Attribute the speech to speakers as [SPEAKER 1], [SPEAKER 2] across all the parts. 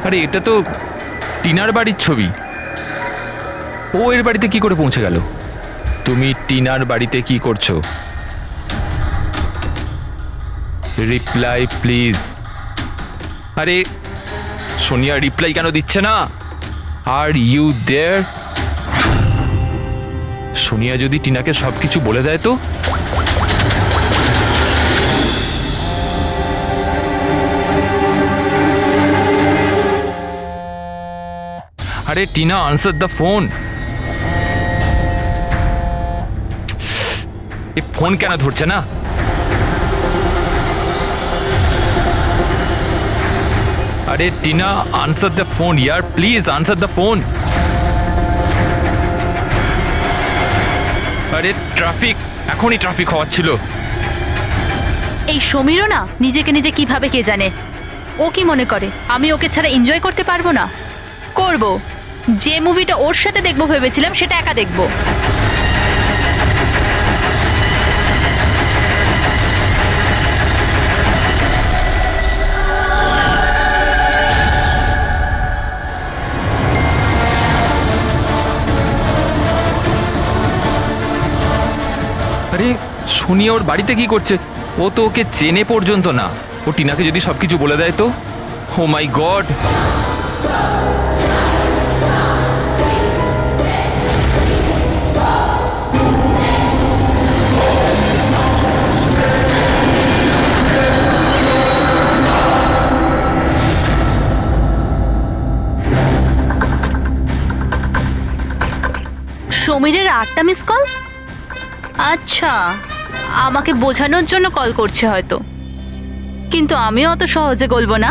[SPEAKER 1] আরে এটা তো টিনার বাড়ির ছবি। ও এর বাড়িতে কি করে পৌঁছে গেল? তুমি টিনার বাড়িতে কি করছো? Reply please. আরে সোনিয়া রিপ্লাই কেন দিচ্ছে না? Are you there? সোনিয়া যদি টিনাকে সবকিছু বলে দেয় তো? আরে Tina, answer the phone. A phone কেন ধরছে না? আরে Tina, answer the phone year, please answer the phone. আরে ট্রাফিক, এখনই ট্রাফিক হওয়াচ্ছিল।
[SPEAKER 2] এই সমীরও না নিজেকে নিজে কিভাবে কে জানে। ও কি মনে করে আমি ওকে ছাড়া এনজয় করতে পারবো না? করব। যে মুভিটা ওর সাথে দেখবো ভেবেছিলাম সেটা একা দেখবো।
[SPEAKER 1] আরে সোনিয়া ওর বাড়িতে কি করছে? ও তো ওকে চেনে পর্যন্ত না। ও টিনাকে যদি সবকিছু বলে দেয় তো? Oh my god!
[SPEAKER 2] সমীরের 8টা মিস কল। আচ্ছা, আমাকে বোঝানোর জন্য কল করছে হয়তো, কিন্তু আমিও অত সহজে গলবো না।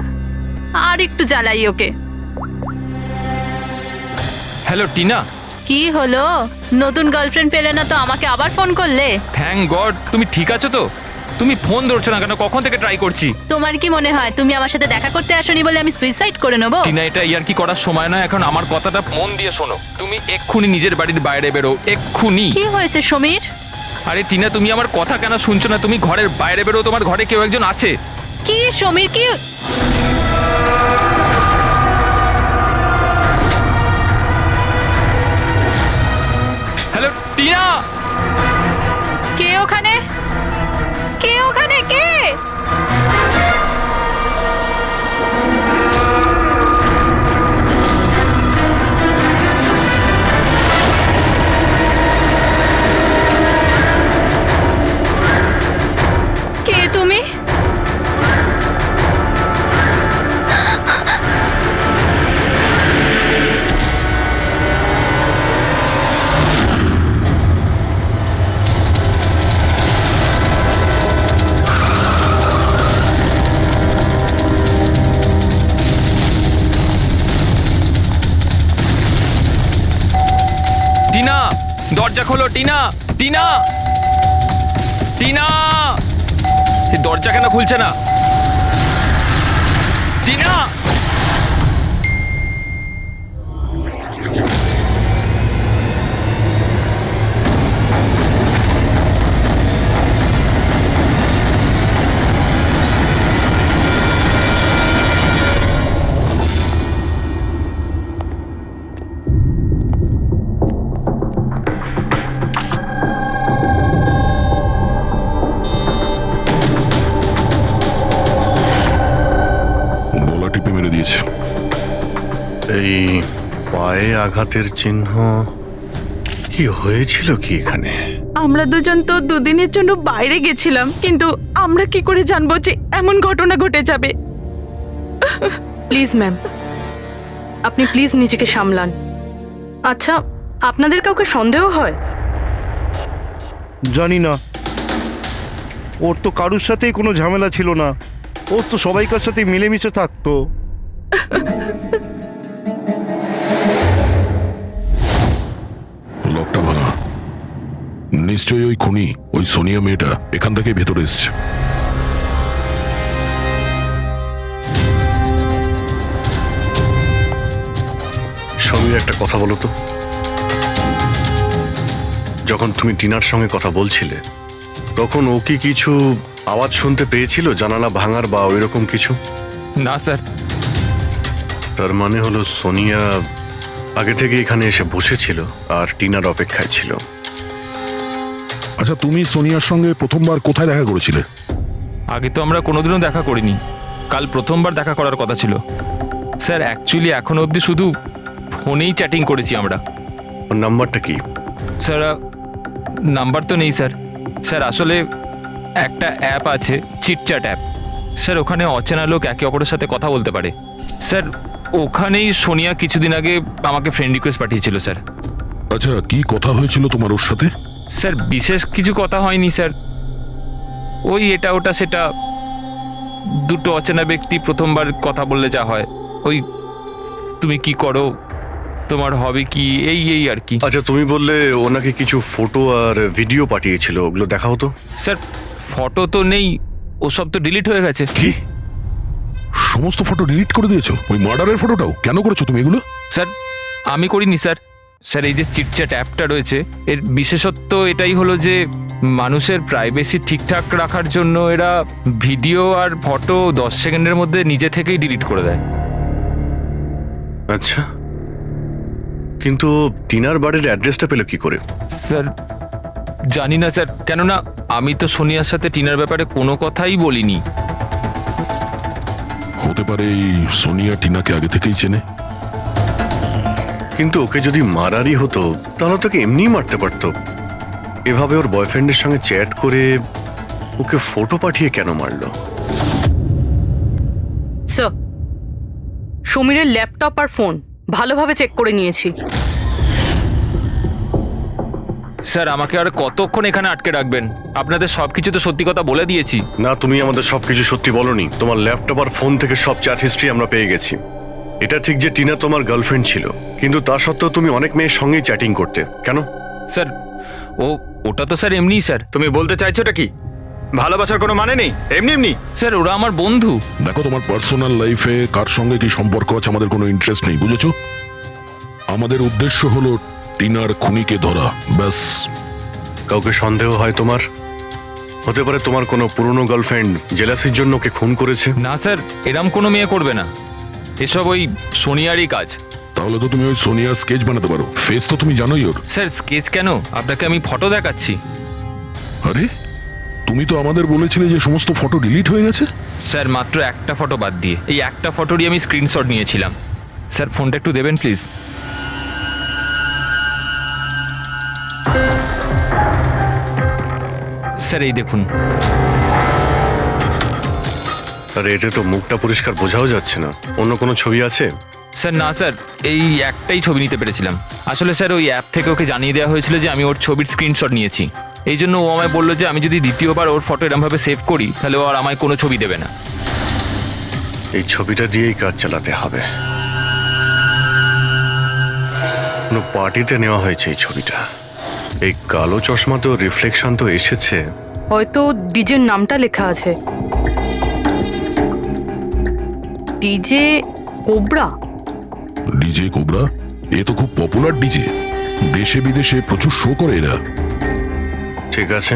[SPEAKER 2] আর একটু জ্বালাই ওকে।
[SPEAKER 1] হ্যালো টিনা।
[SPEAKER 2] কি হলো? নতুন গার্লফ্রেন্ড পেলে না তো আমাকে আবার ফোন করলে?
[SPEAKER 1] Thank god. তুমি ঠিক আছো তো? তুমি ফোন ধরছো না কেন? কখন থেকে ট্রাই করছি।
[SPEAKER 2] তোমার কি মনে হয় তুমি আমার সাথে দেখা করতে আসোনি বলে আমি সুইসাইড করে নেবো?
[SPEAKER 1] টিনা, এটা ইয়ার কি করার সময় না এখন। আমার কথাটা মন দিয়ে শোনো। তুমি এক্ষুনি নিজের বাড়ির বাইরে বেরো, এক্ষুনি।
[SPEAKER 2] কি হয়েছে সমীর?
[SPEAKER 1] আরে টিনা, তুমি আমার কথা কেন শুনছো না? তুমি ঘরের বাইরে বেরো, তোমার ঘরে কেউ একজন আছে।
[SPEAKER 2] কি সমীর, কি?
[SPEAKER 1] হ্যালো টিনা।
[SPEAKER 2] কে ওখানে? কে ওখানে? কে? কে তুমি?
[SPEAKER 1] টিনা, দরজা খোলো। টিনা, টিনা, টিনা! এই দরজা কেন খুলছে না? টিনা!
[SPEAKER 3] গলা টিপে মেরে দিয়েছে।
[SPEAKER 4] এই পায়ে আঘাতের চিহ্ন। কি হয়েছিল কি এখানে?
[SPEAKER 5] আমরা দুজন তো দুদিনের জন্য বাইরে গেছিলাম, কিন্তু আমরা কি করে জানবো যে এমন ঘটনা ঘটে যাবে? প্লিজ ম্যাম, আপনি প্লিজ নিজেকে সামলান। আচ্ছা, আপনাদের কাউকে সন্দেহ হয়?
[SPEAKER 6] জানি না, ওর তো কারুর সাথেই কোনো ঝামেলা ছিল না। ও তো সবাইকার সাথে মিলেমিশে থাকতো।
[SPEAKER 3] লকটা ভাঙা। নিশ্চয়ই ওই খুনি, ওই সোনিয়া মেয়েটা এখান থেকে ভেতরে এসছে।
[SPEAKER 4] সমীর, একটা কথা বলো তো। যখন তুমি টিনার সঙ্গে কথা বলছিলে তখন ও কি কিছু আওয়াজ শুনতে পেয়েছিল? জানালা ভাঙার বা ওইরকম কিছু?
[SPEAKER 1] না স্যার,
[SPEAKER 4] তার মানে হলো সোনিয়া আগে থেকে এখানে এসে বসেছিল আর টিনার অপেক্ষায় ছিল।
[SPEAKER 3] আচ্ছা, তুমি সোনিয়ার সঙ্গে প্রথমবার কোথায় দেখা করেছিলে?
[SPEAKER 1] আগে তো আমরা কোনোদিনও দেখা করিনি, কাল প্রথমবার দেখা করার কথা ছিল। স্যার অ্যাকচুয়ালি এখনো অবধি শুধু ফোনেই চ্যাটিং করেছি আমরা।
[SPEAKER 4] ওর নাম্বারটা কি?
[SPEAKER 1] স্যার নাম্বার তো নেই স্যার। স্যার আসলে একটা অ্যাপ আছে, চিটচ্যাট অ্যাপ। স্যার ওখানে অচেনা লোক একে অপরের সাথে কথা বলতে পারে। স্যার ওখানেই সোনিয়া কিছুদিন আগে আমাকে ফ্রেন্ড রিকোয়েস্ট পাঠিয়েছিল স্যার।
[SPEAKER 3] আচ্ছা, কি কথা হয়েছিল তোমার ওর সাথে?
[SPEAKER 1] স্যার বিশেষ কিছু কথা হয়নি স্যার, ওই এটা ওটা সেটা। দুটো অচেনা ব্যক্তি প্রথমবার কথা বললে যা হয়, ওই তুমি কি করো, তোমার হবে কি, এই এই আর কি।
[SPEAKER 4] আচ্ছা, তুমি বললে ওনাকে কিছু ফটো আর ভিডিও পাঠিয়েছিল, ওগুলো দেখাও তো।
[SPEAKER 1] স্যার ফটো তো নেই, ওসব তো ডিলিট হয়ে গেছে।
[SPEAKER 3] কি সমস্ত ফটো ডিলিট করে দিয়েছো? ওই মার্ডারের ফটোটাও কেন করেছো তুমি এগুলো?
[SPEAKER 1] স্যার আমি করিনি স্যার। স্যার এই যে চিটচ্যাট অ্যাপটা রয়েছে, এর বিশেষত্ব এটাই হলো যে মানুষের প্রাইভেসি ঠিকঠাক রাখার জন্য এরা ভিডিও আর ফটো 10 সেকেন্ডের মধ্যে নিজে থেকেই ডিলিট করে দেয়।
[SPEAKER 4] আচ্ছা, কিন্তু টিনার বাড়ির অ্যাড্রেসটা পেলো কি করে?
[SPEAKER 1] স্যার জানি না স্যার, কেননা আমি তো সোনিয়ার সাথে টিনার ব্যাপারে কোনো কথাই বলিনি।
[SPEAKER 3] হতে পারে এই সোনিয়া টিনাকে আগে থেকেই চেনে।
[SPEAKER 4] কিন্তু ওকে যদি মারারই হতো তাহলে তোকে এমনিই মারতে পারতো। এভাবে ওর বয়ফ্রেন্ডের সঙ্গে চ্যাট করে ওকে ফটো পাঠিয়ে কেন মারলো?
[SPEAKER 5] স্যার, সমীরের ল্যাপটপ আর ফোন ভালোভাবে চেক করে নিয়েছি।
[SPEAKER 1] স্যার আমাকে আর কতক্ষণ এখানে আটকে রাখবেন? আপনাদের সব কিছু তো সত্যি কথা বলে দিয়েছি।
[SPEAKER 4] না, তুমি আমাদের সবকিছু সত্যি বলনি। তোমার ল্যাপটপ আর ফোন থেকে সব চ্যাট হিস্ট্রি আমরা পেয়ে গেছি। এটা ঠিক যে টিনা তোমার গার্লফ্রেন্ড ছিল, কিন্তু তা সত্ত্বেও তুমি অনেক মেয়ের সঙ্গেই চ্যাটিং করতে কেন?
[SPEAKER 1] স্যার ওটা তো স্যার এমনিই স্যার।
[SPEAKER 7] তুমি বলতে চাইছোটা কি? ভালোবাসার কোনো মানে নেই, এমনি এমনি?
[SPEAKER 1] স্যার ওরা আমার বন্ধু।
[SPEAKER 3] দেখো, তোমার পার্সোনাল লাইফে কার সঙ্গে কি সম্পর্ক আছে আমাদের কোনো ইন্টারেস্ট নেই, বুঝেছো? আমাদের উদ্দেশ্য হলো টিনার খুনিকে ধরা, ব্যাস।
[SPEAKER 4] কাউকে সন্দেহ হয় তোমার? হতে পারে তোমার কোনো পুরনো গার্লফ্রেন্ড জেলাসির জন্য ওকে খুন করেছে।
[SPEAKER 1] না স্যার, এরম কোনো মেয়ে করবে না, এসব ওই সোনিয়ারই কাজ।
[SPEAKER 3] তাহলে তো তুমি ওই সোনিয়ার স্কেচ বানাতে পারো, ফেস তো তুমি জানোই ওর।
[SPEAKER 1] স্যার স্কেচ কেন, আপনাকে আমি ফটো দেখাচ্ছি।
[SPEAKER 3] আরে, তুমি তো আমাদের বলেছিলে যে সমস্ত ফটো ডিলিট হয়ে গেছে।
[SPEAKER 1] স্যার মাত্র একটা ফটো বাদ দিয়ে, এই একটা ফটোরই আমি স্ক্রিনশট নিয়েছিলাম। স্যার ফোনটা একটু দেবেন প্লিজ। স্যার এই দেখুন।
[SPEAKER 4] আর এতে তো মুখটা পরিষ্কার বোঝাও যাচ্ছে না। অন্য কোনো ছবি আছে?
[SPEAKER 1] স্যার না স্যার, এই একটাই ছবি নিতে পেরেছিলাম। আসলে স্যার ওই অ্যাপ থেকে ওকে জানিয়ে দেওয়া হয়েছিল যে আমি ওর ছবির স্ক্রিনশট নিয়েছি। এই জন্য ও আমায় বললো যে আমি যদি দ্বিতীয়বার ওর ফটো এরমভাবে সেভ করি তাহলে ও আর আমায় কোনো ছবি দেবে না।
[SPEAKER 4] এই ছবিটা দিয়েই কাজ চালাতে হবে। কোনো পার্টিতে নেওয়া হয়েছে এই ছবিটা। এই কালো চশমাতেও রিফ্লেকশন তো এসেছে।
[SPEAKER 5] হয়তো ডিজের নামটা লেখা আছে, ডিজে কোবরা।
[SPEAKER 3] ডিজে কোবরা, এ তো খুব পপুলার ডিজে, দেশে বিদেশে প্রচুর শো করে এরা।
[SPEAKER 4] ঠিক আছে,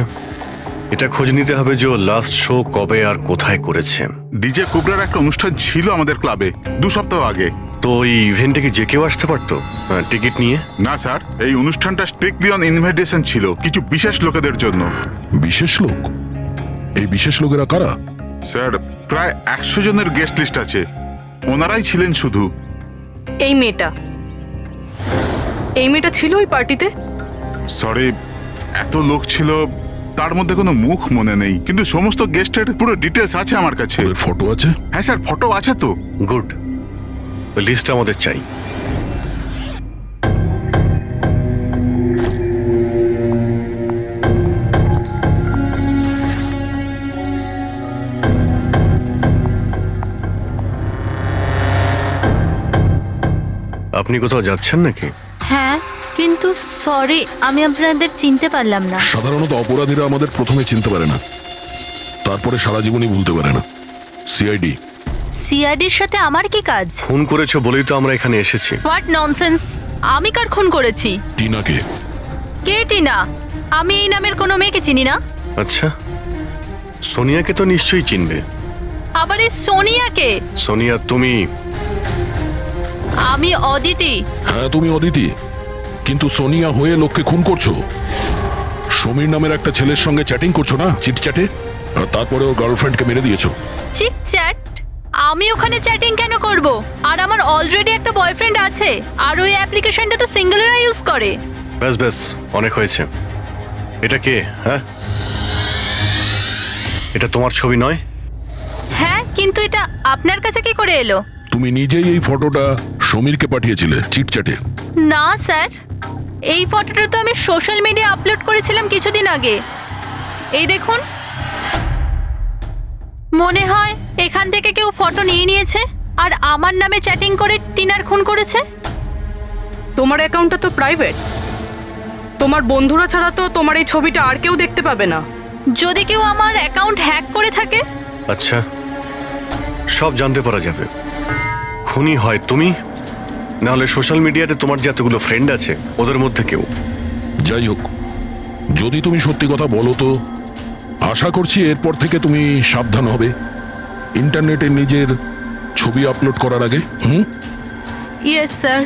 [SPEAKER 4] এটা খোঁজ নিতে হবে যে ও লাস্ট শো কবে আর কোথায় করেছে।
[SPEAKER 8] ডিজে কোবরার একটা অনুষ্ঠান ছিল আমাদের ক্লাবে 2 সপ্তাহ আগে।
[SPEAKER 4] তো ওই ইভেন্টে কি যে কেউ আসতে পারতো টিকিট নিয়ে?
[SPEAKER 8] না স্যার, এই অনুষ্ঠানটা স্ট্রিক্টলি অন ইনভাইটেশন ছিল, কিছু বিশেষ লোকেদের জন্য।
[SPEAKER 3] বিশেষ লোক? এই বিশেষ লোকেরা কারা?
[SPEAKER 8] স্যার, প্রায় 100 জনের গেস্ট লিস্ট আছে, ওনারাই ছিলেন শুধু।
[SPEAKER 5] এই মেয়েটা ছিল ওই পার্টিতে।
[SPEAKER 8] সরি, এত লোক ছিল, তার মধ্যে কোনো মুখ মনে নেই, কিন্তু সমস্ত গেস্টের পুরো ডিটেলস আছে আমার কাছে।
[SPEAKER 3] ওদের ফটো আছে?
[SPEAKER 8] হ্যাঁ স্যার, ফটো আছে তো।
[SPEAKER 4] গুড, ওই লিস্টটা আমাদের চাই। আপনি কোথাও যাচ্ছেন নাকি?
[SPEAKER 2] হ্যাঁ, কিন্তু সরি, আমি আপনাদের চিনতে পারলাম না।
[SPEAKER 3] সাধারণত অপরাধীরা আমাদের প্রথমে চিনতে পারে না, তারপরে সারা জীবনই ভুলতে পারে না। সিআইডি।
[SPEAKER 2] সিআইডির সাথে আমার কি কাজ?
[SPEAKER 4] খুন করেছো বলেই তো আমরা এখানে এসেছি।
[SPEAKER 2] What nonsense! আমি কার খুন করেছি?
[SPEAKER 3] টিনাকে।
[SPEAKER 2] কে টিনা? আমি এই নামের কোনো মেয়েকে চিনি না।
[SPEAKER 4] আচ্ছা, সোনিয়াকে তো নিশ্চয়ই চিনবে।
[SPEAKER 2] আবার এই সোনিয়াকে?
[SPEAKER 4] সোনিয়া তুমি
[SPEAKER 2] আমি অদিতি।
[SPEAKER 3] হ্যাঁ তুমি অদিতি, কিন্তু সোনিয়া হয়ে লোককে খুন করছো। সমীর নামের একটা ছেলের সঙ্গে চ্যাটিং করছো না, চিটচ্যাটে, আর তারপরে ওর গার্লফ্রেন্ডকে মেরে দিয়েছো।
[SPEAKER 2] Cheat chat? আমি ওখানে চ্যাটিং কেন করব? আর আমার অলরেডি একটা বয়ফ্রেন্ড আছে, আর ওই অ্যাপ্লিকেশনটা তো সিঙ্গেলরা ইউজ করে।
[SPEAKER 4] ব্যাস ব্যাস, অনেক হয়েছে। এটা কে? হ্যাঁ, এটা তোমার ছবি নয়?
[SPEAKER 2] হ্যাঁ, কিন্তু এটা আপনার কাছে কি করে এলো?
[SPEAKER 3] তুমি নিজেই এই ফটোটা সমীরকে পাঠিয়েছিলে চিটচ্যাটে।
[SPEAKER 2] না স্যার, এই ফটোটা তো আমি সোশ্যাল মিডিয়া আপলোড করেছিলাম কিছুদিন আগে। এই দেখুন, মনে হয় এখান থেকে কেউ ফটো নিয়ে নিয়েছে আর আমার নামে চ্যাটিং করে টিনার খুন করেছে।
[SPEAKER 5] তোমার অ্যাকাউন্টটা তো প্রাইভেট, তোমার বন্ধুরা ছাড়া তো তোমার এই ছবিটা আর কেউ দেখতে পাবে না।
[SPEAKER 2] যদি কেউ আমার অ্যাকাউন্ট হ্যাক করে থাকে?
[SPEAKER 4] আচ্ছা, সব জানতে পারা যাবে। খুনি হয় তুমি, নাহলে সোশ্যাল মিডিয়াতে তোমার যে এতগুলো ফ্রেন্ড আছে ওদের মধ্যে কেউ।
[SPEAKER 3] যাই হোক, যদি তুমি সত্যি কথা বলো তো আশা করছি এরপর থেকে তুমি সাবধান হবে ইন্টারনেটে নিজের ছবি আপলোড করার আগে।
[SPEAKER 2] Yes sir.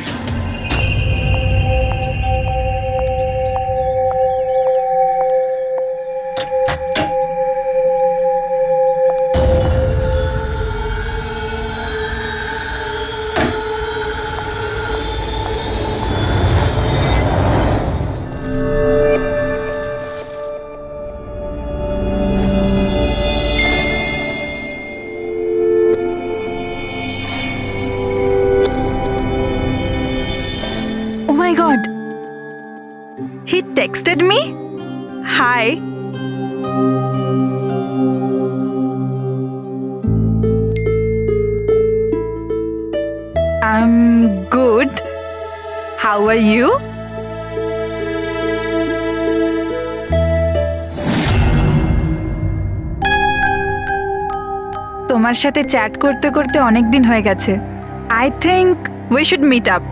[SPEAKER 9] Oh my god. He texted me? Hi. I'm good. How are you? তোমার সাথে চ্যাট করতে করতে অনেক দিন হয়ে গেছে। I think we should meet up.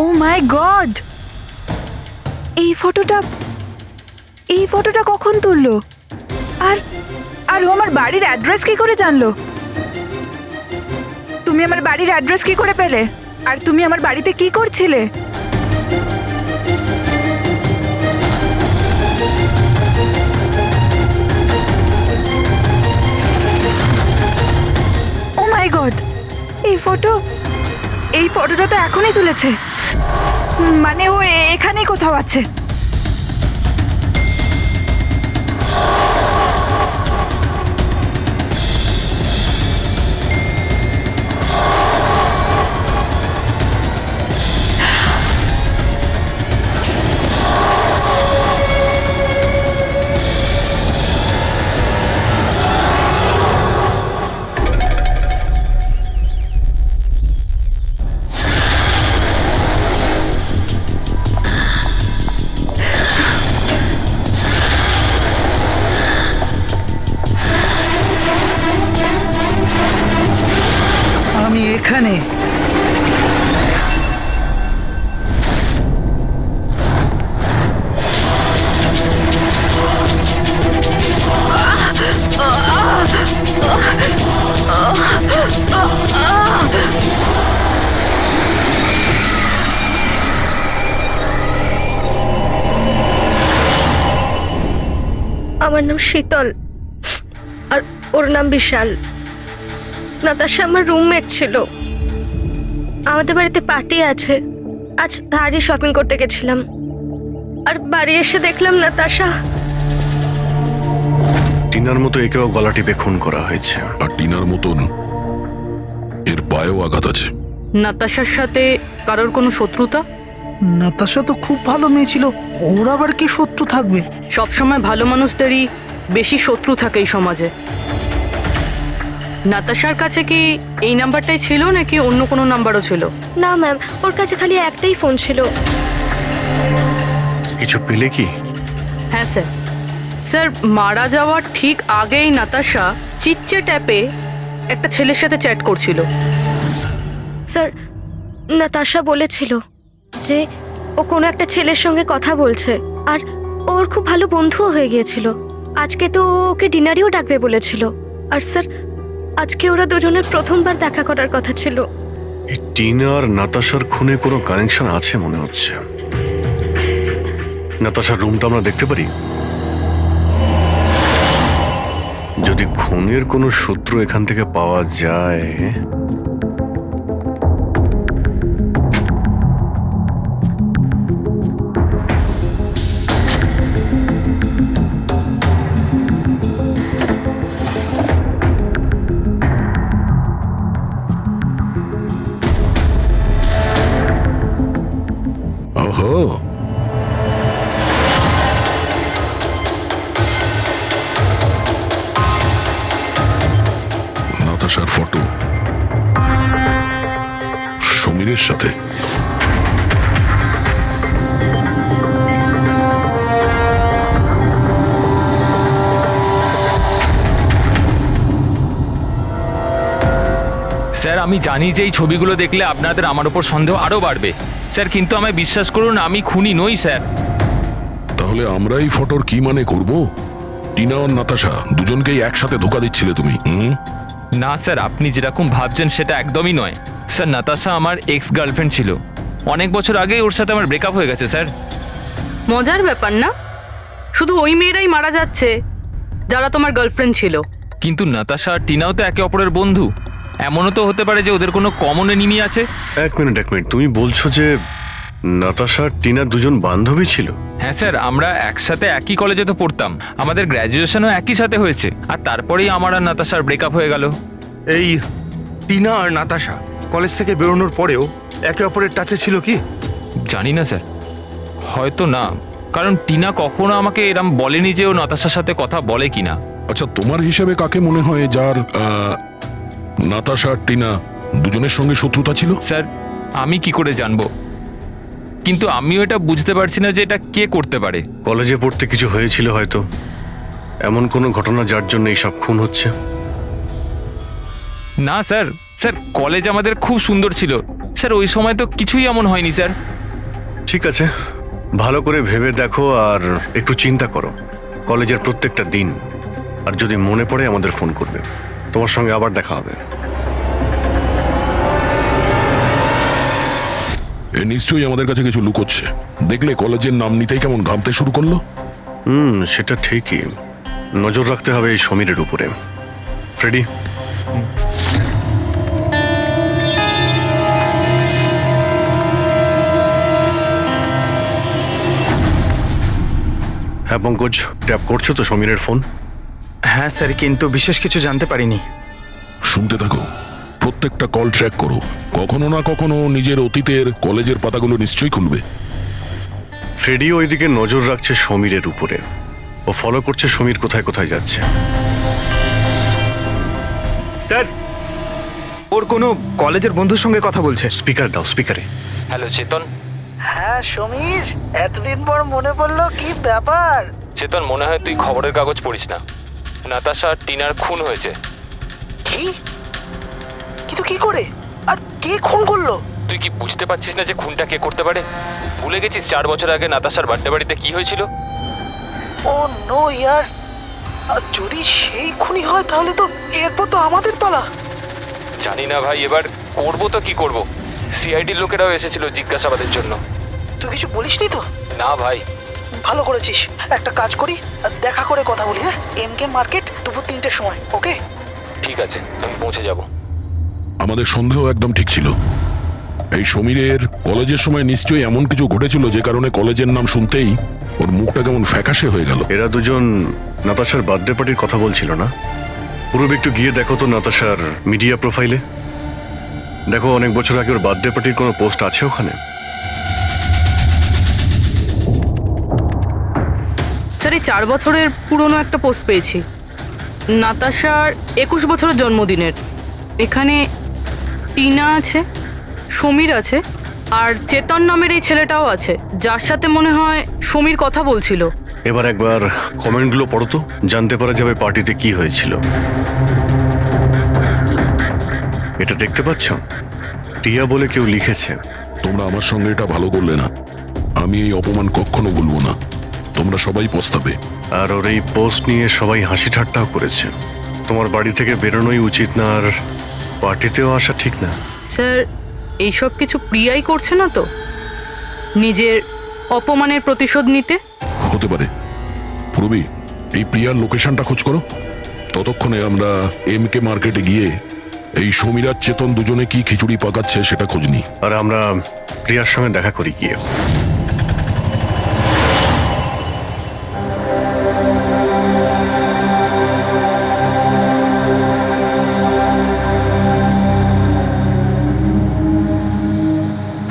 [SPEAKER 9] Oh my god! এই ফটোটা কখন তুললো? আর ও আমার বাড়ির অ্যাড্রেস কি করে জানলো? তুমি আমার বাড়ির অ্যাড্রেস কি করে পেলে? আর তুমি আমার বাড়িতে কি করছিলে? ও মাই গড! এই ফটোটা তো এখনই তুলেছে। মানে ও এখানেই কোথাও আছে।
[SPEAKER 10] আমি এখানে।
[SPEAKER 11] আমার নাম শীতল আর ওর নাম বিশাল। নাতাশা আমার রুমমেট ছিল। আমাদের বাড়িতে পার্টি আছে, আজ ধারে শপিং করতে গেছিলাম, আর বাড়ি এসে দেখলাম নাতাশা।
[SPEAKER 4] টিনার মতো একেও গলা টিপে খুন করা হয়েছে।
[SPEAKER 3] আর টিনার মতন এর পায়েও আঘাত আছে।
[SPEAKER 5] নাতাশার সাথে কারোর কোনো শত্রুতা?
[SPEAKER 10] নাতাশা তো খুব ভালো মেয়ে ছিল, ওর আবার কি শত্রু থাকবে?
[SPEAKER 5] সবসময় ভালো মানুষদেরই বেশি শত্রু থাকে এই সমাজে। নাতাশার কাছে কি এই নাম্বারটাই ছিল নাকি অন্য কোনো নাম্বারও ছিল?
[SPEAKER 11] না ম্যাম, ওর কাছে খালি একটাই ফোন ছিল।
[SPEAKER 4] কিছু পেলে কি?
[SPEAKER 5] হ্যাঁ স্যার। স্যার, মারা যাওয়ার ঠিক আগেই নাতাশা চিটচ্যাট অ্যাপে একটা ছেলের সাথে চ্যাট করছিল।
[SPEAKER 11] স্যার, নাতাশা বলেছিল যে ও কোনো একটা ছেলের সঙ্গে কথা বলছে আর ওর খুব ভালো বন্ধুও হয়ে গিয়েছিল। আজকে তো ও ওকে ডিনারেও ডাকবে বলেছিল। আর স্যার, আজকে ওরা দুজনের প্রথমবার দেখা করার কথা ছিল।
[SPEAKER 4] এই টিনা আর নাতাশার খুনে কোনো কানেকশন আছে মনে হচ্ছে। নাতাশার রুমটা আমরা দেখতে পারি? যদি খুনের কোনো সূত্র এখান থেকে পাওয়া যায়।
[SPEAKER 3] ওহো, নাতাশার ফটো সমীরের সাথে।
[SPEAKER 1] স্যার আমি জানি যে এই ছবিগুলো দেখলে আপনাদের আমার উপর সন্দেহ আরও বাড়বে স্যার, কিন্তু আমায় বিশ্বাস করুন আমি খুনি নই স্যার।
[SPEAKER 3] তাহলে আমরা এই ফটোর কি মানে করব? টিনা আর নাতাশা দুজনকেই একসাথে ধোকা দিচ্ছিলে তুমি?
[SPEAKER 1] না স্যার, আপনি যেরকম ভাবছেন সেটা একদমই নয় স্যার। নাতাশা আমার এক্স গার্লফ্রেন্ড ছিল, অনেক বছর আগেই ওর সাথে আমার ব্রেকআপ হয়ে গেছে স্যার।
[SPEAKER 5] মজার ব্যাপার না? শুধু ওই মেয়েরাই মারা যাচ্ছে যারা তোমার গার্লফ্রেন্ড ছিল।
[SPEAKER 1] কিন্তু নাতাশা আর টিনাও তো একে অপরের বন্ধু, এমনও তো হতে পারে যে ওদের কোনো কমন এনিমি আছে।
[SPEAKER 4] এক মিনিট, তুমি বলছো যে নাতাশা আর টিনা দুজন বান্ধবী ছিল?
[SPEAKER 1] হ্যাঁ স্যার, আমরা একসাথে একই কলেজে তো পড়তাম, আমাদের গ্র্যাজুয়েশনও একই সাথে হয়েছে, আর তারপরেই আমার আর নাতাশার ব্রেকআপ হয়ে গেল।
[SPEAKER 7] এই টিনা আর নাতাশা কলেজ থেকে বেরোনোর পরেও একে অপরের টাচে ছিল কি?
[SPEAKER 1] জানি না স্যার, হয়তো না, কারণ টিনা কখনো আমাকে এরম বলেনি যে ও নাতাশার সাথে কথা বলে কিনা।
[SPEAKER 3] আচ্ছা, তোমার হিসেবে কাকে মনে হয় যার নাতাশা আর টিনা দুজনের সঙ্গে শত্রুতা ছিল?
[SPEAKER 1] স্যার আমি কি করে জানবো, কিন্তু আমিও এটা বুঝতে পারছি না যে এটা কে করতে পারে।
[SPEAKER 4] কলেজে পড়তে কিছু হয়েছিল হয়তো, এমন কোনো ঘটনা যার জন্য এইসব খুন হচ্ছে।
[SPEAKER 1] না স্যার, স্যার কলেজ আমাদের খুব সুন্দর ছিল স্যার, ওই সময় তো কিছুই এমন হয়নি স্যার।
[SPEAKER 4] ঠিক আছে, ভালো করে ভেবে দেখো আর একটু চিন্তা করো কলেজের প্রত্যেকটা দিন, আর যদি মনে পড়ে আমাদের ফোন করবে। তোমার সঙ্গে আবার দেখা হবে।
[SPEAKER 3] এ নিশ্চয়ই আমাদের কাছে কিছু লুকোচ্ছে। দেখলে কলেজের নাম নিতেই কেমন ঘামতে শুরু করলো।
[SPEAKER 4] সেটা ঠিকই, নজর রাখতে হবে এই সমীরের উপরে। ফ্রেডি, হ্যাঁ পঙ্কজ, ট্যাপ করছো তো সমীরের ফোন?
[SPEAKER 7] হ্যাঁ স্যার, কিন্তু বিশেষ কিছু জানতে পারিনি।
[SPEAKER 3] শুনতে থাকো, প্রত্যেকটা কল ট্র্যাক করো। কখনো না কখনো নিজের অতীতের কলেজের পাতাগুলো নিশ্চয়ই খুলবে।
[SPEAKER 4] ফ্রেডি ওইদিকে নজর রাখছে সমীরের উপরে, ও ফলো করছে সমীর কোথায় কোথায় যাচ্ছে।
[SPEAKER 7] স্যার, ওর কোনো কলেজের বন্ধুর সঙ্গে কথা বলছে।
[SPEAKER 4] স্পিকার দাও, স্পিকারে।
[SPEAKER 1] হ্যালো চেতন।
[SPEAKER 10] হ্যাঁ সমীর, এতদিন পর মনে পড়লো, কি ব্যাপার?
[SPEAKER 1] চেতন, মনে হয় তুই খবরের কাগজ পড়িস না, নাতাশা আর টিনার খুন হয়েছে।
[SPEAKER 10] কি? কিন্তু কি করে আর কে খুন করলো?
[SPEAKER 1] তুই কি বুঝতে পারছিস না যে খুনটা কে করতে পারে? ভুলে গেছিস 4 বছর আগে নাতাশার বার্থডে বাড়িতে কি হয়েছিল?
[SPEAKER 10] ও নো ইয়ার, যদি সেই খুনি হয় তাহলে তো এরপর তো আমাদের পালা।
[SPEAKER 1] জানি না ভাই, এবার করবো তো কি করব। সিআইডির লোকেরাও এসেছিল জিজ্ঞাসাবাদের জন্য।
[SPEAKER 10] তুই কিছু বলিসনি তো?
[SPEAKER 1] না ভাই।
[SPEAKER 10] ভালো করেছিস, একটা কাজ করি, দেখা করে কথা বলি। হ্যাঁ, এমকে মার্কেট দুপুর 3টের সময়। ওকে,
[SPEAKER 1] ঠিক আছে, আমি পৌঁছে যাব।
[SPEAKER 3] আমাদের সন্দেহ একদম ঠিক ছিল। এই সমীরের কলেজের সময় নিশ্চয়ই এমন কিছু ঘটেছিল যে কারণে কলেজের নাম শুনতেই ওর মুখটা কেমন ফ্যাকাশে হয়ে গেল।
[SPEAKER 4] এরা দুজন নাতাশার বার্থডে পার্টির কথা বলছিল না? পুরো একটু গিয়ে দেখো তো নাতাশার মিডিয়া প্রোফাইলে। দেখো অনেক বছর আগে ওর বার্থডে পার্টির কোনো পোস্ট আছে ওখানে?
[SPEAKER 5] স্যার, এই 4 বছরের পুরনো একটা পোস্ট পেয়েছি, নাতাশার 21 বছরের জন্মদিনের। এখানে টিনা আছে, সমীর আছে, আর চেতন নামের এই ছেলেটাও আছে, যার সাথে মনে হয় সমীর কথা বলছিল।
[SPEAKER 4] এবার একবার কমেন্টগুলো পড়ো তো, জানতে পারা যাবে পার্টিতে কি হয়েছিল। এটা দেখতে পাচ্ছ? টিয়া বলে কেউ লিখেছে।
[SPEAKER 3] তোমরা আমার সঙ্গে এটা ভালো করলে না। আমি এই অপমান কখনো ভুলবো না। তোমরা সবাই পস্তাবে।
[SPEAKER 4] আর ওর এই পোস্ট নিয়ে সবাই হাসি ঠাট্টাও করেছে। তোমার বাড়ি থেকে বেরোনোই উচিত না, আর পার্টিতেও আসা ঠিক না।
[SPEAKER 5] স্যার, এইসব কিছু প্রিয়াই করছে না তো নিজের অপমানের প্রতিশোধ নিতে?
[SPEAKER 3] হতে পারে। পূর্বী, এই প্রিয়ার লোকেশনটা খোঁজ করো। ততক্ষণে আমরা MK মার্কেটে গিয়ে এই সমীর আর চেতন দুজনে কি খিচুড়ি পাকাচ্ছে সেটা খোঁজ নিই।
[SPEAKER 4] আর আমরা প্রিয়ার সঙ্গে দেখা করি গিয়ে।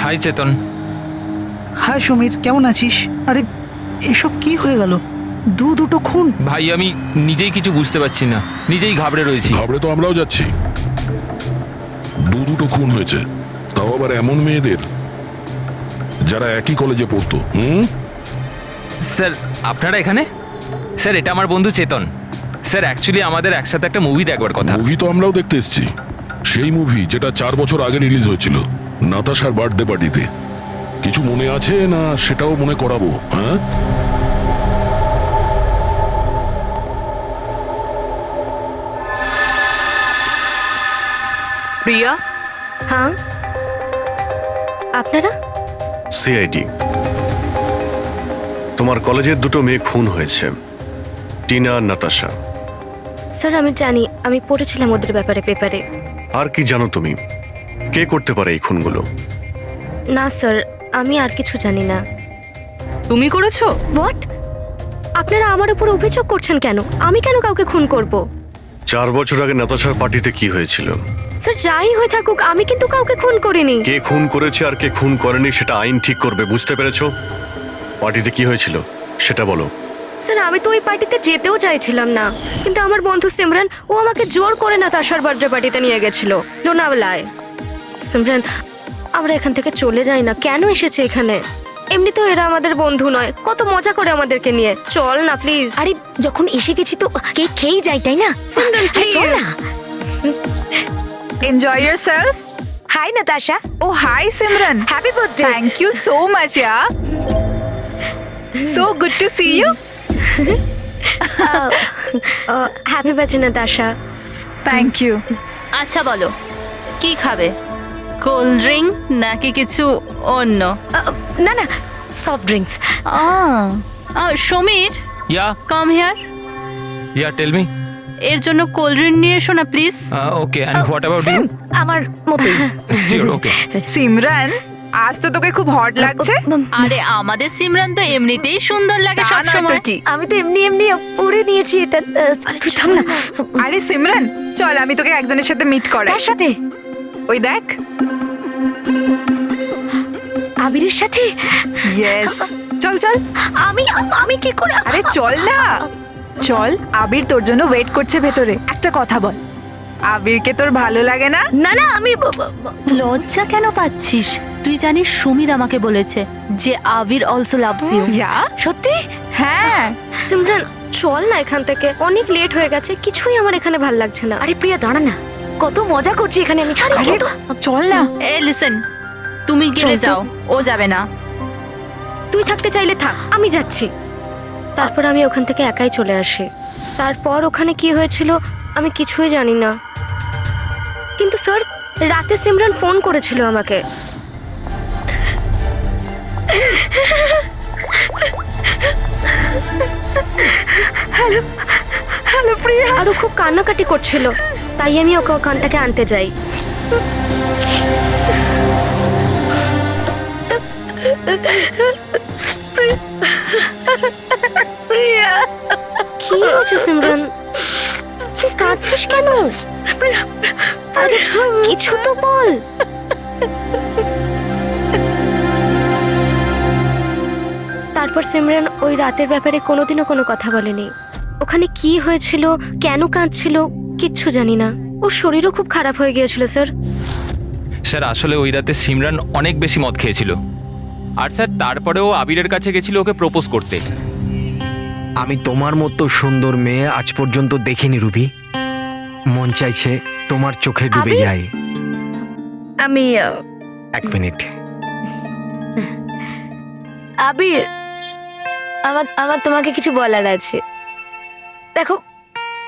[SPEAKER 1] হাই চেতন।
[SPEAKER 10] হাই সমীর, কেমন আছিস? আরে এসব কি হয়ে গেল? দুটো খুন।
[SPEAKER 1] ভাই আমি নিজেই কিছু বুঝতে পারছি না, নিজেই ঘাবড়ে রয়েছি।
[SPEAKER 3] ঘাবড়ে তো আমরাও যাচ্ছি। দুটো খুন হয়েছে, তাও আবার এমন মেয়েদের যারা একই কলেজে পড়তো।
[SPEAKER 1] স্যার আপনারা এখানে? স্যার এটা আমার বন্ধু চেতন। স্যার অ্যাকচুয়ালি আমাদের একসাথে একটা মুভি দেখবার কথা।
[SPEAKER 3] মুভি তো আমরাও দেখতে এসেছি। সেই মুভি যেটা 4 বছর আগে রিলিজ হয়েছিল, নাতাশার বার্থডে পার্টিতে। কিছু মনে আছে না সেটাও মনে করাবো? হ্যাঁ,
[SPEAKER 5] প্রিয়া,
[SPEAKER 11] হ্যাঁ আপনারা?
[SPEAKER 4] সিআইডি। তোমার কলেজের দুটো মেয়ে খুন হয়েছে, টিনা আর নাতাশা।
[SPEAKER 11] স্যার আমি জানি, আমি পড়েছিলাম ওদের ব্যাপারে পেপারে।
[SPEAKER 4] আর কি জানো তুমি? কে করতে পারে এই খুনগুলো?
[SPEAKER 11] না স্যার, আমি আর কিছু জানি না।
[SPEAKER 5] তুমি করেছো?
[SPEAKER 11] হোয়াট? আপনারা আমার উপর অভিযোগ করছেন কেন? আমি কেন কাউকে খুন করব?
[SPEAKER 4] 4 বছর আগে নাতাশার পার্টিতে কি হয়েছিল?
[SPEAKER 11] স্যার যাই হয়ে থাকুক, আমি কিন্তু কাউকে খুন করিনি।
[SPEAKER 4] কে খুন করেছে আর কে খুন করেনি সেটা আইন ঠিক করবে, বুঝতে পেরেছো? পার্টিতে কি হয়েছিল সেটা বলো।
[SPEAKER 11] স্যার আমি তো ওই পার্টিতে যেতেও চাইছিলাম না, কিন্তু আমার বন্ধু সিমরান ও আমাকে জোর করে নাতাশার বার্থডে পার্টিতে নিয়ে গেছিল লোনাওয়ালায়। সিমরান, আমরা এখান থেকে চলে যাই না। কেন এসেছে এখানে? এমনিতেও এরা আমাদের বন্ধু নয়, কত মজা করে আমাদেরকে নিয়ে। চল না প্লিজ।
[SPEAKER 9] আরে যখন এসে গেছি তো কেক খেয়েই যাই, তাই না?
[SPEAKER 11] সিমরান
[SPEAKER 9] চল
[SPEAKER 11] প্লিজ।
[SPEAKER 9] না। Enjoy yourself. Hi Natasha. Oh hi Simran. Happy birthday. Thank you so much yaar. So good to see you.
[SPEAKER 11] Happy birthday Natasha.
[SPEAKER 9] Thank you.
[SPEAKER 2] আচ্ছা বলো, কি খাবে? কোল্ড ড্রিঙ্ক নাকি কিছু অন্য?
[SPEAKER 9] না না, soft drinks.
[SPEAKER 2] Samir,
[SPEAKER 1] yeah
[SPEAKER 2] come here.
[SPEAKER 1] Yeah tell me.
[SPEAKER 2] এর জন্য কোল্ড ড্রিঙ্ক নিয়ে এসো না please.
[SPEAKER 1] Okay, and what about you?
[SPEAKER 9] আমার মতোই।
[SPEAKER 1] শিওর, ওকে।
[SPEAKER 9] সিমরান, আজ তো তোকে খুব হট লাগছে।
[SPEAKER 2] আরে আমাদের সিমরান তো এমনিতেই সুন্দর লাগে সব সময়।
[SPEAKER 9] আমি তো এমনি এমনি পরে নিয়েছি এটা। তুই থাম না। আরে সিমরান, চল আমি তোকে একজনের সাথে মিট করাই। কার সাথে? ওই দেখ, আবিরের সাথে। ইয়েস, চল চল। আমি কি করে? আরে চল না, চল। আবির তোর জন্য ওয়েট করছে ভেতরে। একটা কথা বল, আবিরকে তোর ভালো লাগে না?
[SPEAKER 2] না না, আমি লজ্জা কেন পাচ্ছিস? তুই জানিস সমীর আমাকে বলেছে যে আবির অলসো লাভস ইউ।
[SPEAKER 9] ইয়া, সত্যি? হ্যাঁ।
[SPEAKER 11] সিমরান চল না এখান থেকে, অনেক লেট হয়ে গেছে, কিছুই আমার এখানে ভাল লাগছে না।
[SPEAKER 9] আরে প্রিয়া দাঁড়া না, কত মজা করছি এখানে আমি। আরে চল না।
[SPEAKER 2] এ লিসেন, তুমি গেলে
[SPEAKER 9] চল তো।
[SPEAKER 2] যাও, ও যাবে না।
[SPEAKER 11] তুই থাকতে চাইলে থাক, আমি যাচ্ছি। তারপর আমি ওখান থেকে একাই চলে আসি। তারপর ওখানে কি হয়েছিল আমি কিছুই জানি না, কিন্তু স্যার রাতে সিমরান ফোন করেছিল আমাকে।
[SPEAKER 9] হ্যালো হ্যালো প্রিয়া।
[SPEAKER 11] আর ও খুব কান্নাকাটি করছিল, তাই আমি ওকে ওখান থেকে আনতে যাই।
[SPEAKER 9] প্রিয়া,
[SPEAKER 11] কি হয়েছে সিমরান? তুই কাঁদছিস কেন? আরে কিছু তো বল। তারপর সিমরান ওই রাতের ব্যাপারে কোনোদিনও কোনো কথা বলেনি। ওখানে কি হয়েছিল, কেন কাঁদছিল কিচ্ছু জানি না। ওর শরীরও খুব খারাপ হয়ে গিয়েছিল স্যার।
[SPEAKER 1] স্যার আসলে ওই রাতে সিমরান অনেক বেশি মদ খেয়েছিল, আর স্যার তারপরেও আবিরের কাছে গেছিল ওকে প্রপোজ করতে।
[SPEAKER 12] আমি তোমার মতো সুন্দর মেয়ে আজ পর্যন্ত দেখিনি রুবি। মন চাইছে তোমার চোখে ডুবে
[SPEAKER 11] আবির?
[SPEAKER 12] যাই।
[SPEAKER 11] আমি
[SPEAKER 12] 1 মিনিট।
[SPEAKER 11] আবির, আমার আমার তোমাকে কিছু বলার আছে। দেখো,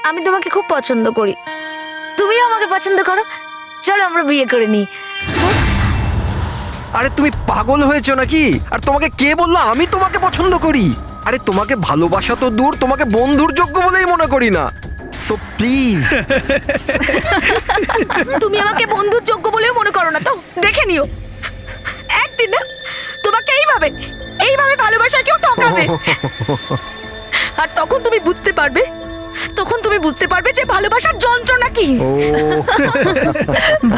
[SPEAKER 11] আমি তোমাকে খুব পছন্দ করি, তুমিও আমাকে পছন্দ করো। চলো আমরা বিয়ে করে নিই।
[SPEAKER 12] আরে তুমি পাগল হয়েছো নাকি? আর তোমাকে কে বললো আমি তোমাকে পছন্দ করি? আরে তোমাকে ভালোবাসা তো দূর, তোমাকে বন্ধুর যোগ্য বলেই মনে করি না। So please.
[SPEAKER 11] তুমি আমাকে বন্ধুর যোগ্য বলেও মনে করো না তো? দেখে নিও, একদিন না তোমাকে এইভাবে ভালোবাসা কেউ ঠকাবে। আর তখন তুমি বুঝতে পারবে যে ভালোবাসার যন্ত্রণা কি।
[SPEAKER 12] ও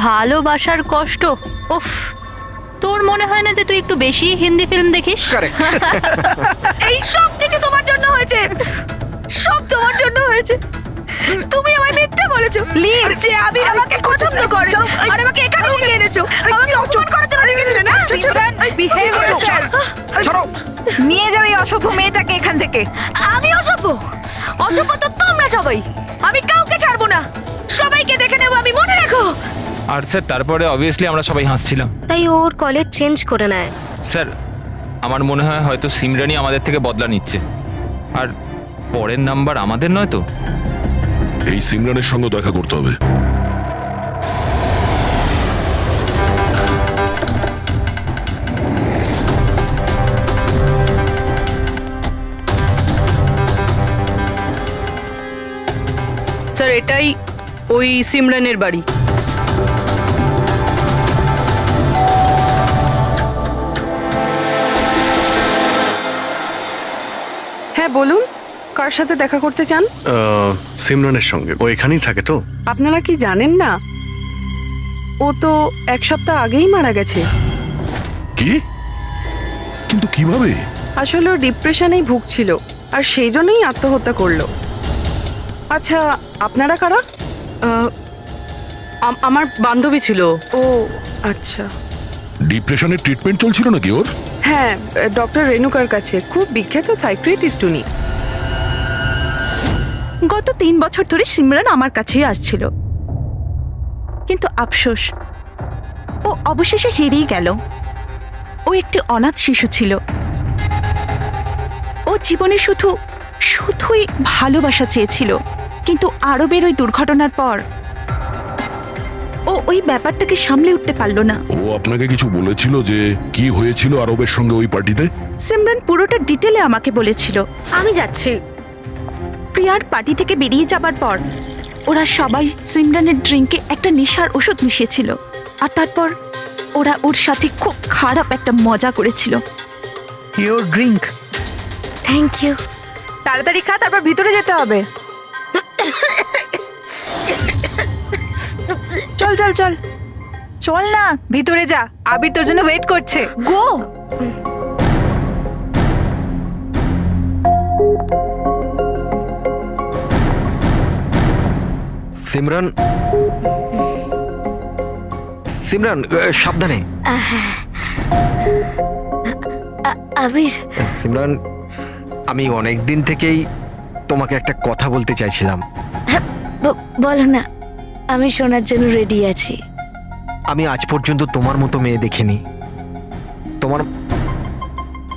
[SPEAKER 2] ভালোবাসার কষ্ট, উফ। তোর মনে হয় না যে তুই একটু বেশি হিন্দি ফিল্ম দেখিস?
[SPEAKER 11] এই সব কিছু তোমার জন্য হয়েছে, সব তোমার জন্য হয়েছে। তুমি আমায় মিথ্যে বলেছো যে আমি আমাকে পছন্দ করে, আর আমাকে এখানে ডেকে এনেছো আমাকে অপমান করার জন্য ডেকেছিলে না?
[SPEAKER 9] Behave yourself.
[SPEAKER 12] ছাড়ো।
[SPEAKER 9] নিয়ে যাও এই অসভ্য মেয়েটাকে এখান থেকে।
[SPEAKER 11] আমি অসভ্য তো তোমরা সবাই। আমি কাউকে ছাড়বো না, সবাইকে দেখে নেবো আমি, মনে রাখো।
[SPEAKER 1] আর স্যার তারপরে অবভিয়াসলি আমরা সবাই হাসছিলাম।
[SPEAKER 11] তাই ওর কলেজ চেঞ্জ করে নেয়।
[SPEAKER 1] স্যার আমার মনে হয় হয়তো সিমরানই আমাদের থেকে বদলা নিচ্ছে, আর পরের নাম্বার আমাদের নয় তো।
[SPEAKER 3] এই সিমরানের সঙ্গে দেখা করতে হবে।
[SPEAKER 5] স্যার, এটাই ওই সিমরানের বাড়ি। হ্যাঁ বলুন, কার সাথে দেখা করতে চান?
[SPEAKER 4] সিমরানের সঙ্গে। ও এখানেই থাকে তো?
[SPEAKER 5] আপনারা কি জানেন না ও তো 1 সপ্তাহ আগেই মারা গেছে।
[SPEAKER 3] কি? কিন্তু কিভাবে?
[SPEAKER 5] আসলে ও ডিপ্রেশনেই ভুগছিল, আর সেই জন্যই আত্মহত্যা করলো। আচ্ছা, আপনারা কারা? আমার বান্ধবী ছিল। ও আচ্ছা।
[SPEAKER 3] ডিপ্রেশনের ট্রিটমেন্ট চলছিল নাকি ওর?
[SPEAKER 5] হ্যাঁ, ডক্টর রেণুকার কাছে। খুব বিখ্যাত সাইকিয়াট্রিস্ট উনি। গত 3 বছর ধরে সিমরান আমার কাছেই আসছিল, কিন্তু আফসোস ও অবশেষে হেরিয়ে গেল। ও একটি অনাথ শিশু ছিল। ও জীবনে শুধুই ভালোবাসা চেয়েছিল, কিন্তু আরবের ওই দুর্ঘটনার পর ও ওই ব্যাপারটাকে সামলে উঠতে পারল না।
[SPEAKER 3] ও আপনাকে কিছু বলেছিল যে কি হয়েছিল আরবের সঙ্গে ওই পার্টিতে?
[SPEAKER 5] সিমরান পুরোটা ডিটেলে আমাকে বলেছিল।
[SPEAKER 11] আমি যাচ্ছি।
[SPEAKER 5] প্রিয়ার পার্টি থেকে বেরিয়ে যাবার পর ওরা সবাই সিমরানের ড্রিঙ্কে একটা নেশার ওষুধ মিশিয়েছিল, আর তারপর ওরা ওর সাথে খুব খারাপ একটা মজা করেছিল।
[SPEAKER 12] Your drink.
[SPEAKER 11] Thank you.
[SPEAKER 9] তাড়াতাড়ি খা, তারপর ভিতরে যেতে হবে। চল চল চল চল না, ভিতরে যা, আবির তোর জন্য ওয়েট করছে। গো।
[SPEAKER 12] সিমরান, সিমরান সাবধানে।
[SPEAKER 11] আবির,
[SPEAKER 12] সিমরান, আমি অনেক দিন থেকেই তোমাকে একটা কথা বলতে চাইছিলাম।
[SPEAKER 11] বলো না, আমি শোনার জন্য রেডি আছি।
[SPEAKER 12] আমি আজ পর্যন্ত তোমার মতো মেয়ে দেখিনি।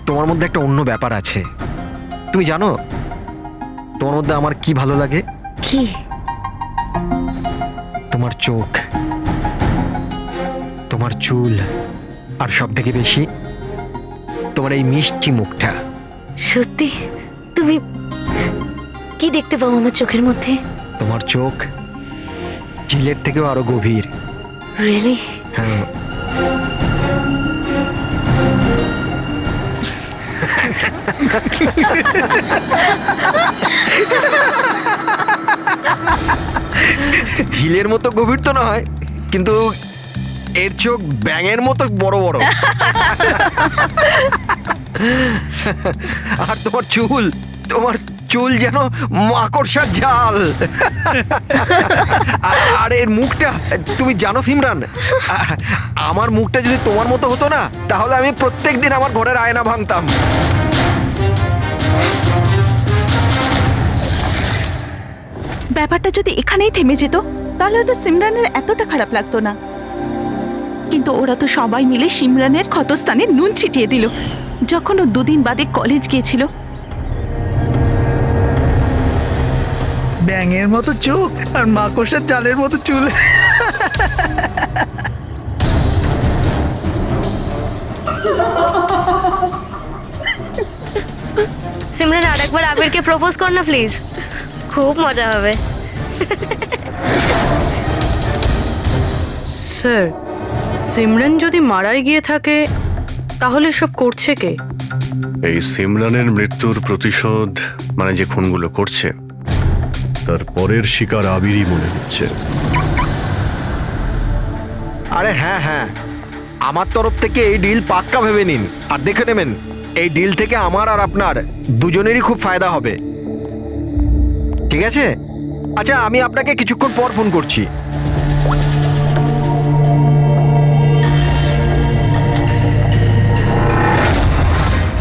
[SPEAKER 12] তোমার মধ্যে একটা অন্য ব্যাপার আছে। তুমি জানো তোমার মধ্যে আমার কি ভালো লাগে?
[SPEAKER 11] কি?
[SPEAKER 12] তোমার চোখ, তোমার চুল, আর সব থেকে বেশি তোমার এই মিষ্টি মুখটা।
[SPEAKER 11] সত্যি? তুমি কি দেখতে পাও আমার চোখের মধ্যে?
[SPEAKER 12] তোমার চোখ চিলের থেকেও আরো গভীর।
[SPEAKER 11] রিয়েলি?
[SPEAKER 12] হ্যাঁ। ঝিলের মতো গভীর তো নয়, কিন্তু এর চোখ ব্যাঙের মতো বড় বড়। আর তোমার চুল যেন মাকড়সার জাল। আর এর মুখটা, তুমি জানো সিমরান, আমার মুখটা যদি তোমার মতো হতো না, তাহলে আমি প্রত্যেকদিন আমার ঘরের আয়না ভাঙতাম।
[SPEAKER 5] ব্যাপারটা যদি এখানেই থেমে যেত তাহলে হয়তো সিমরানের এতটা খারাপ লাগতো না, কিন্তু ওরা তো সবাই মিলে সিমরানের ক্ষতস্থানে নুন ছিটিয়ে দিল যখন ও 2 দিন বাদে কলেজ গিয়েছিল।
[SPEAKER 10] ব্যাঙের মতো চোখ আর মাকড়সার চালের মতো চুল।
[SPEAKER 11] সিমরান আরেকবার আবিরকে প্রপোজ কর না প্লিজ, খুব মজা হবে।
[SPEAKER 5] স্যার, সিমরান যদি মারাই গিয়ে থাকে তাহলে সব করছে কে?
[SPEAKER 4] এই সিমরানের মৃত্যুর প্রতিশোধ মানে যে খুনগুলো করছে তার পরের শিকার আবিরই মনে হচ্ছে।
[SPEAKER 12] আরে হ্যাঁ হ্যাঁ, আমার তরফ থেকে এই ডিল পাক্কা ভেবে নিন, আর দেখে নেবেন এই ডিল থেকে আমার আর আপনার দুজনেরই খুব ফায়দা হবে। ঠিক আছে? আচ্ছা, আমি আপনাকে কিছুক্ষণ পর ফোন করছি।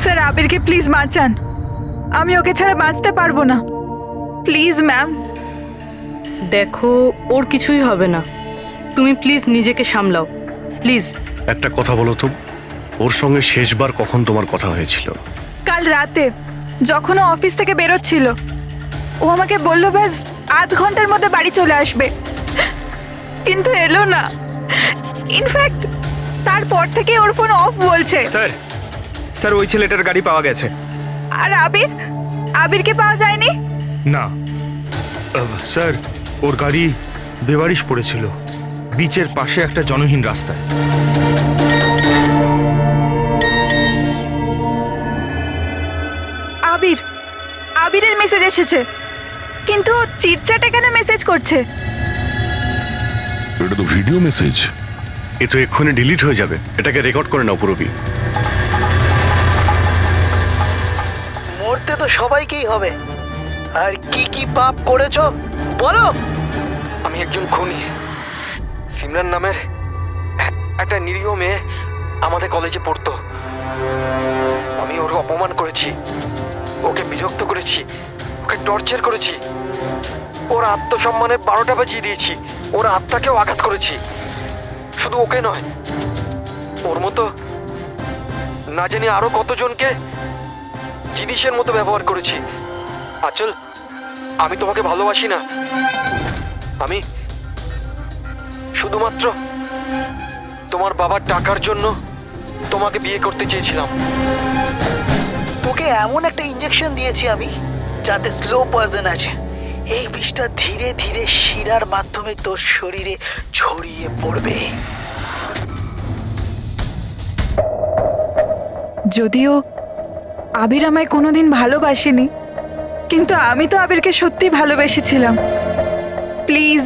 [SPEAKER 9] স্যার, আবিরকে প্লিজ বাঁচান, আমি ওকে ছাড়া বাঁচতে পারবো না, প্লিজ ম্যাম।
[SPEAKER 5] দেখো, ওর কিছুই হবে না, তুমি প্লিজ নিজেকে সামলাও, প্লিজ।
[SPEAKER 4] একটা কথা বলো তো, ওর সঙ্গে শেষবার কখন তোমার কথা হয়েছিল?
[SPEAKER 9] কাল রাতে যখন ও অফিস থেকে বেরোচ্ছিল, ও আমাকে বললো ব্যাস আধ ঘন্টার মধ্যে বাড়ি চলে আসবে, কিন্তু এলো না। ইনফ্যাক্ট তারপর থেকে ওর ফোন অফ বলছে।
[SPEAKER 7] স্যার, স্যার ওই ছেলেটার গাড়ি পাওয়া গেছে।
[SPEAKER 9] আর আবিরকে পাওয়া যায়নি?
[SPEAKER 7] না স্যার, ওর গাড়ি বেবারিশ পড়েছিল বিচের পাশে একটা জনহীন রাস্তায়।
[SPEAKER 9] আবিরের মেসেজ এসেছে, কিন্তু চিটচ্যাটে কেন মেসেজ করছে?
[SPEAKER 3] এটা তো ভিডিও মেসেজ।
[SPEAKER 4] এ তো এক্ষুনি ডিলিট হয়ে যাবে, এটাকে রেকর্ড করে নাও পুরবি।
[SPEAKER 10] মরতে তো সবাইকেই হবে, আর কি কি পাপ করেছো বলো।
[SPEAKER 12] আমি একজন খুনি। সিমরান নামের একটা নিরীহ মেয়ে আমাদের কলেজে পড়তো। আমি ওর অপমান করেছি, ওকে বিরক্ত করেছি, ওকে টর্চার করেছি, ওর আত্মসম্মানের 12টা বাজিয়ে দিয়েছি, ওর আত্মাকেও আঘাত করেছি। শুধু ওকে নয়, ওর মতো না জানি আরো কতজনকে জিনিসের মতো ব্যবহার করেছি। আচল, আমি তোমাকে ভালোবাসি না, আমি শুধুমাত্র তোমার বাবার টাকার জন্য তোমাকে বিয়ে করতে চেয়েছিলাম।
[SPEAKER 10] তোকে এমন একটা ইঞ্জেকশন দিয়েছি আমি, যাতে স্লো পয়জন আছে। এই বিষটা ধীরে ধীরে শিরার মাধ্যমে তোর শরীরে ছড়িয়ে পড়বে।
[SPEAKER 9] যদিও আবির আমায় কোনোদিন ভালোবাসেনি, কিন্তু আমি তো আবিরকে সত্যি ভালোবেসেছিলাম। প্লিজ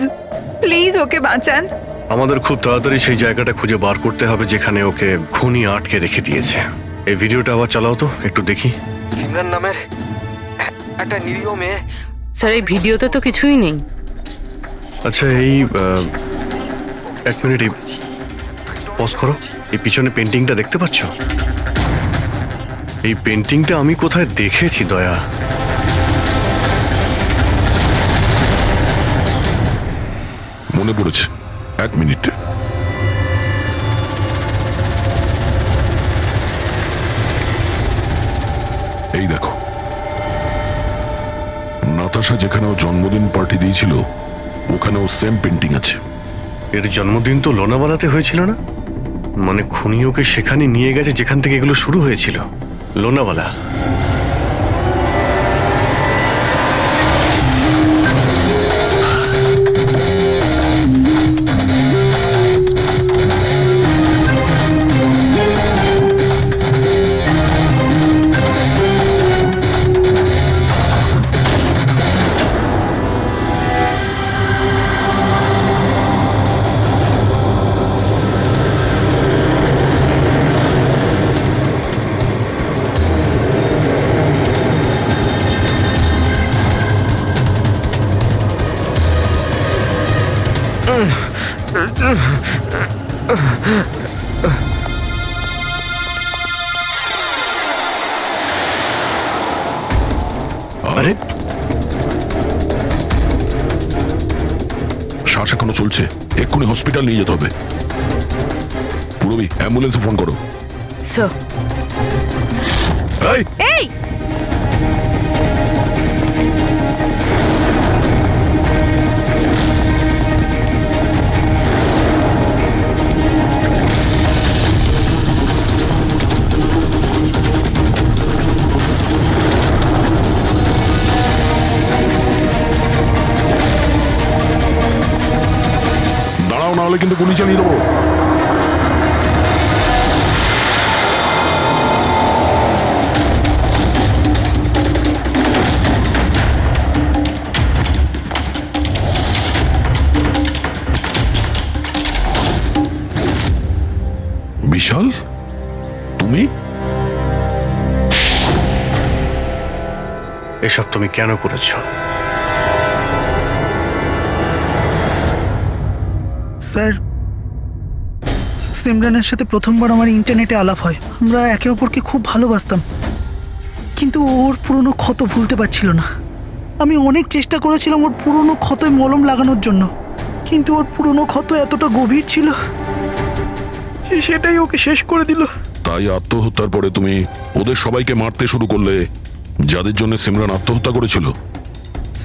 [SPEAKER 9] প্লিজ ওকে বাঁচান।
[SPEAKER 4] আমাদের খুব তাড়াতাড়ি সেই জায়গাটা খুঁজে বার করতে হবে যেখানে ওকে খুনি আটকে রেখে দিয়েছে। এই ভিডিওটা আবার চালাও তো, একটু দেখি।
[SPEAKER 12] সিমরান নামের একটা নিরীহ মেয়ে।
[SPEAKER 5] স্যার, এই ভিডিওতে তো কিছুই নেই।
[SPEAKER 4] আচ্ছা, এই 1 মিনিট পজ করো। এই পিছনে পেন্টিংটা দেখতে পাচ্ছ? এই পেন্টিংটা আমি কোথায় দেখেছি দয়া।
[SPEAKER 3] মনে পড়েছে, 1 মিনিট। এই দেখো, নাতাশা যেখানেও জন্মদিন পার্টি দিয়েছিল ওখানেও সেম পেন্টিং আছে।
[SPEAKER 4] এর জন্মদিন তো লোনাওয়ালাতে হয়েছিল না? মানে খুনি ওকে সেখানে নিয়ে গেছে যেখান থেকে এগুলো শুরু হয়েছিল, লোনাওয়ালা। আরে
[SPEAKER 3] শ্বাস এখনো চলছে, এক্ষুনি হসপিটাল নিয়ে যেতে হবে। পুরবি, অ্যাম্বুলেন্সে ফোন করো।
[SPEAKER 5] স্যার।
[SPEAKER 3] এই,
[SPEAKER 5] এই
[SPEAKER 3] দাঁড়াও, না হলে কিন্তু গুলি চালিয়ে দেবো। বিশাল, তুমি?
[SPEAKER 4] এসব তুমি কেন করেছো?
[SPEAKER 10] স্যার, সিমরানের সাথে প্রথমবার আমার ইন্টারনেটে আলাপ হয়। আমরা একে অপরকে খুব ভালোবাসতাম, কিন্তু ওর পুরনো ক্ষত ভুলতে পারছিল না। আমি অনেক চেষ্টা করেছিলাম ওর পুরনো ক্ষতয় মলম লাগানোর জন্য, কিন্তু ওর পুরনো ক্ষত এতটা গভীর ছিল, সেটাই ওকে শেষ করে দিল।
[SPEAKER 3] তাই আত্মহত্যার পরে তুমি ওদের সবাইকে মারতে শুরু করলে, যাদের জন্য সিমরান আত্মহত্যা করেছিল।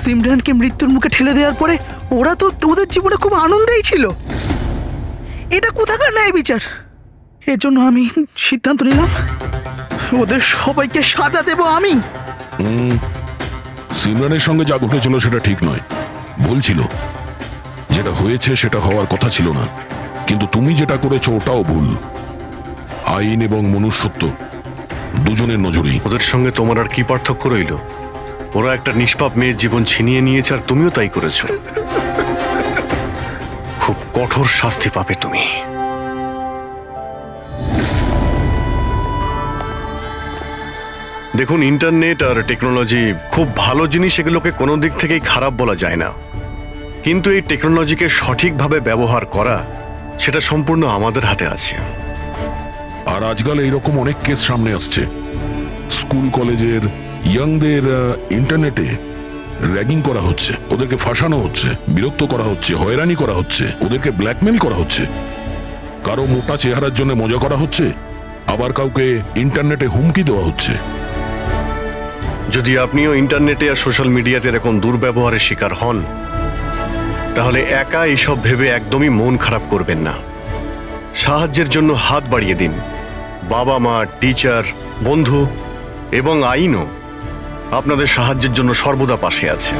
[SPEAKER 10] সিমরানকে মৃত্যুর মুখে ঠেলে দেওয়ার পরে ওরা তো ওদের জীবনে খুব আনন্দেই ছিল। এটা কোথাকার ন্যায় বিচার? এর জন্য আমি সিদ্ধান্ত নিলাম ওদের সবাইকে সাজা দেব আমি।
[SPEAKER 3] সিমরানের সঙ্গে যা ঘটেছিল সেটা ঠিক নয়, ভুল ছিল। যেটা হয়েছে সেটা হওয়ার কথা ছিল না, কিন্তু তুমি যেটা করেছো ওটাও ভুল। আইন এবং মনুষ্যত্ব দুজনের নজরেই।
[SPEAKER 4] ওদের সঙ্গে তোমার আর কি পার্থক্য রইল? ওরা একটা নিষ্পাপ মেয়ের জীবন ছিনিয়ে নিয়েছে, আর তুমিও তাই করেছো। খুব কঠোর শাস্তি পাবে তুমি। দেখুন, ইন্টারনেট আর টেকনোলজি খুব ভালো জিনিস, এগুলোকে কোনো দিক থেকেই খারাপ বলা যায় না। কিন্তু এই টেকনোলজিকে সঠিকভাবে ব্যবহার করা, সেটা সম্পূর্ণ আমাদের হাতে আছে।
[SPEAKER 3] আর আজকাল এইরকম অনেক কেস সামনে আসছে। স্কুল কলেজের ইয়াংদের ইন্টারনেটে র্যাগিং করা হচ্ছে, ওদেরকে ফাঁসানো হচ্ছে, বিরক্ত করা হচ্ছে, হয়রানি করা হচ্ছে, ওদেরকে ব্ল্যাকমেল করা হচ্ছে। কারো মোটা চেহারার জন্য মজা করা হচ্ছে, আবার কাউকে ইন্টারনেটে হুমকি দেওয়া হচ্ছে।
[SPEAKER 4] যদি আপনিও ইন্টারনেটে আর সোশ্যাল মিডিয়াতে এরকম দুর্ব্যবহারের শিকার হন, তাহলে একা এইসব ভেবে একদমই মন খারাপ করবেন না। সাহায্যের জন্য হাত বাড়িয়ে দিন। বাবা মা, টিচার, বন্ধু এবং আইনও আপনাদের সাহায্যের জন্য সর্বদা পাশে আছে।